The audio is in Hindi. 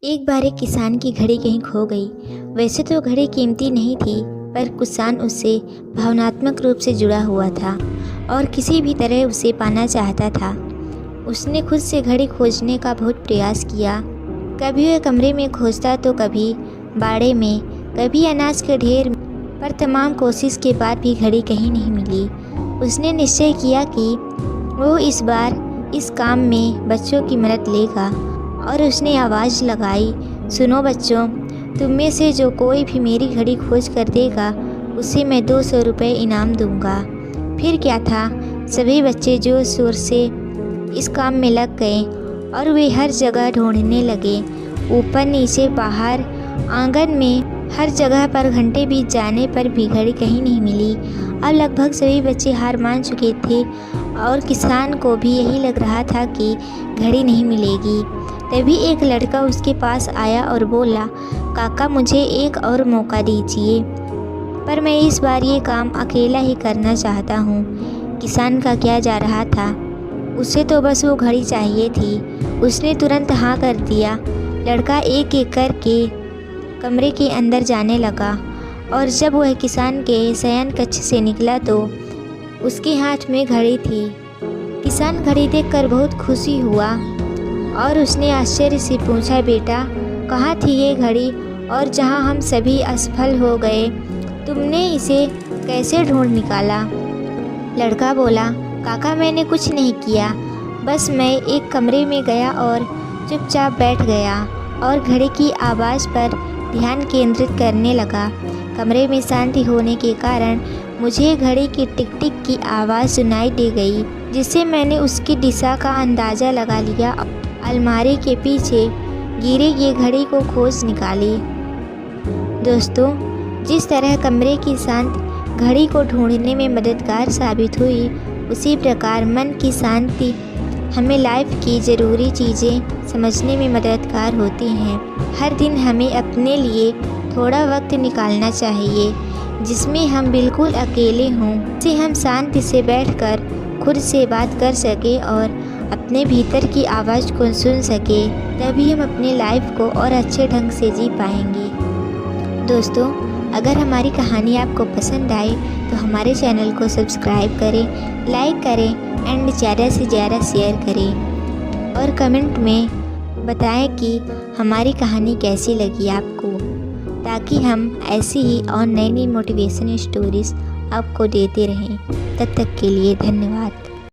एक बार एक किसान की घड़ी कहीं खो गई। वैसे तो घड़ी कीमती नहीं थी, पर किसान उससे भावनात्मक रूप से जुड़ा हुआ था और किसी भी तरह उसे पाना चाहता था। उसने खुद से घड़ी खोजने का बहुत प्रयास किया। कभी वह कमरे में खोजता तो कभी बाड़े में, कभी अनाज के ढेर में, पर तमाम कोशिश के बाद भी घड़ी कहीं नहीं मिली। उसने निश्चय किया कि वो इस बार इस काम में बच्चों की मदद लेगा और उसने आवाज़ लगाई, सुनो बच्चों, तुम में से जो कोई भी मेरी घड़ी खोज कर देगा उसे मैं 200 रुपये इनाम दूंगा। फिर क्या था, सभी बच्चे जोर शोर से इस काम में लग गए और वे हर जगह ढूंढने लगे, ऊपर नीचे बाहर आंगन में, हर जगह पर। घंटे बीत जाने पर भी घड़ी कहीं नहीं मिली। अब लगभग सभी बच्चे हार मान चुके थे और किसान को भी यही लग रहा था कि घड़ी नहीं मिलेगी। तभी एक लड़का उसके पास आया और बोला, काका मुझे एक और मौका दीजिए, पर मैं इस बार ये काम अकेला ही करना चाहता हूँ। किसान का क्या जा रहा था, उसे तो बस वो घड़ी चाहिए थी। उसने तुरंत हाँ कर दिया। लड़का एक एक करके कमरे के अंदर जाने लगा और जब वह किसान के शयन कक्ष से निकला तो उसके हाथ में घड़ी थी। किसान घड़ी देखकर बहुत खुशी हुआ और उसने आश्चर्य से पूछा, बेटा कहाँ थी ये घड़ी, और जहाँ हम सभी असफल हो गए तुमने इसे कैसे ढूंढ निकाला? लड़का बोला, काका मैंने कुछ नहीं किया, बस मैं एक कमरे में गया और चुपचाप बैठ गया और घड़ी की आवाज़ पर ध्यान केंद्रित करने लगा। कमरे में शांति होने के कारण मुझे घड़ी की टिक टिक की आवाज़ सुनाई दे गई, जिससे मैंने उसकी दिशा का अंदाज़ा लगा लिया। अलमारी के पीछे गिरी ये घड़ी को खोज निकाली। दोस्तों, जिस तरह कमरे की शांति घड़ी को ढूंढने में मददगार साबित हुई, उसी प्रकार मन की शांति हमें लाइफ की ज़रूरी चीज़ें समझने में मददगार होती हैं। हर दिन हमें अपने लिए थोड़ा वक्त निकालना चाहिए जिसमें हम बिल्कुल अकेले हों, जिससे हम शांति से बैठकर खुद से बात कर सकें और अपने भीतर की आवाज़ को सुन सके। तभी हम अपने लाइफ को और अच्छे ढंग से जी पाएंगे। दोस्तों, अगर हमारी कहानी आपको पसंद आए तो हमारे चैनल को सब्सक्राइब करें, लाइक करें एंड ज़्यादा से ज़्यादा शेयर करें और कमेंट में बताएं कि हमारी कहानी कैसी लगी आपको, ताकि हम ऐसी ही और नई नई मोटिवेशन स्टोरीज़ आपको देते रहें। तब तक के लिए धन्यवाद।